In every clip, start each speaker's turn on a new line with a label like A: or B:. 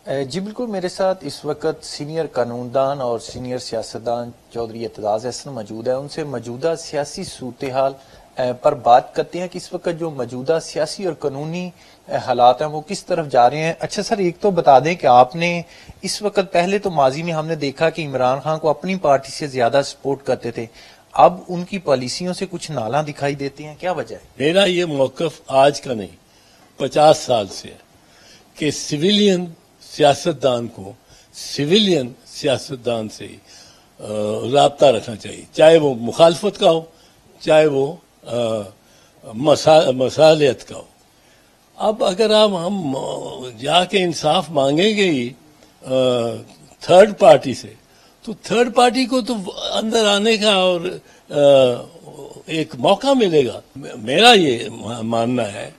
A: جی بالکل، میرے ساتھ اس وقت سینئر قانوندان اور سینئر سیاستدان چودھری اعتزاز احسن موجود ہے۔ ان سے موجودہ سیاسی صورتحال پر بات کرتے ہیں کہ اس وقت جو موجودہ سیاسی اور قانونی حالات ہیں وہ کس طرف جا رہے ہیں۔ اچھا سر، ایک تو بتا دیں کہ آپ نے اس وقت، پہلے تو ماضی میں ہم نے دیکھا کہ عمران خان کو اپنی پارٹی سے زیادہ سپورٹ کرتے تھے، اب ان کی پالیسیوں سے کچھ نالاں دکھائی دیتی ہیں، کیا وجہ ہے؟
B: میرا یہ موقف آج کا نہیں 50 سال سے ہے کہ سویلین سیاستدان کو سویلین سیاستدان سے رابطہ رکھنا چاہیے، چاہے وہ مخالفت کا ہو چاہے وہ مصالحت کا ہو۔ اب اگر ہم جا کے انصاف مانگیں گے ہی تھرڈ پارٹی سے، تو تھرڈ پارٹی کو تو اندر آنے کا اور ایک موقع ملے گا۔ میرا یہ ماننا ہے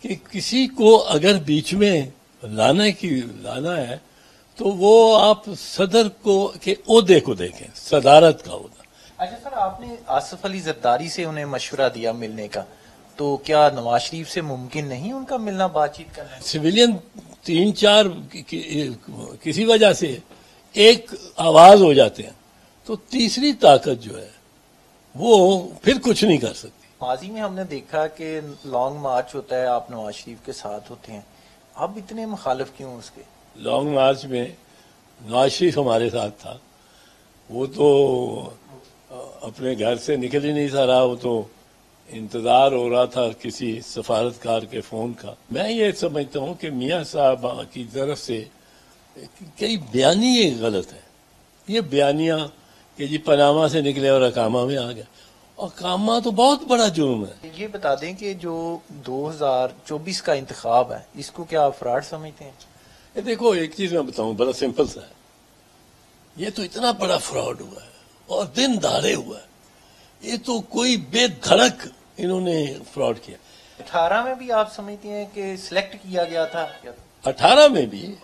B: کہ کسی کو اگر بیچ میں لانا ہے تو وہ آپ صدر کو کے عہدے کو دیکھیں، صدارت کا عہدہ۔
A: اچھا سر، آپ نے آصف علی زرداری سے انہیں مشورہ دیا ملنے کا، تو کیا نواز شریف سے ممکن نہیں ان کا ملنا، بات چیت کرنا؟
B: سویلین 3-4 کسی وجہ سے ایک آواز ہو جاتے ہیں تو تیسری طاقت جو ہے وہ پھر کچھ نہیں کر سکتی۔
A: ماضی میں ہم نے دیکھا کہ لانگ مارچ ہوتا ہے، آپ نواز شریف کے ساتھ ہوتے ہیں، اب اتنے مخالف کیوں اس کے؟
B: لانگ مارچ میں نواز شریف ہمارے ساتھ تھا، وہ تو اپنے گھر سے نکل ہی نہیں رہا، وہ تو انتظار ہو رہا تھا کسی سفارتکار کے فون کا۔ میں یہ سمجھتا ہوں کہ میاں صاحب کی طرف سے کئی بیانیے غلط ہیں۔ یہ بیانیاں کہ جی پاناما سے نکلے اور اقامہ میں آ گیا، اقامہ تو بہت بڑا جرم ہے۔
A: یہ بتا دیں کہ جو 2024 کا انتخاب ہے، اس کو کیا آپ فراڈ سمجھتے ہیں؟
B: یہ دیکھو، ایک چیز میں بتاؤں، بڑا سمپل سا ہے، یہ تو اتنا بڑا فراڈ ہوا ہے اور دن دہاڑے ہوا ہے، یہ تو کوئی بے دھڑک انہوں نے فراڈ کیا۔
A: 18 میں بھی آپ سمجھتے ہیں کہ سلیکٹ کیا گیا تھا؟
B: 18 میں بھی،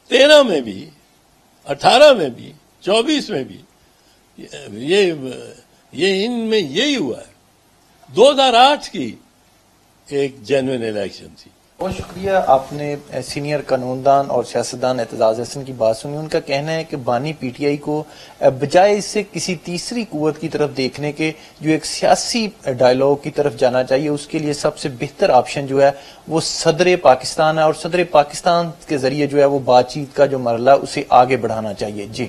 B: 13 میں بھی، 18 میں بھی، 24 میں بھی، یہ ان میں یہی ہوا ہے۔ 2008 کی ایک جینوئن الیکشن تھی۔
A: بہت شکریہ، آپ نے سینئر قانوندان اور سیاستدان اعتزاز احسن کی بات سنی۔ ان کا کہنا ہے کہ بانی پی ٹی آئی کو بجائے اس سے کسی تیسری قوت کی طرف دیکھنے کے، جو ایک سیاسی ڈائلاگ کی طرف جانا چاہیے، اس کے لیے سب سے بہتر آپشن جو ہے وہ صدر پاکستان ہے، اور صدر پاکستان کے ذریعے جو ہے وہ بات چیت کا جو مرحلہ اسے آگے بڑھانا چاہیے۔ جی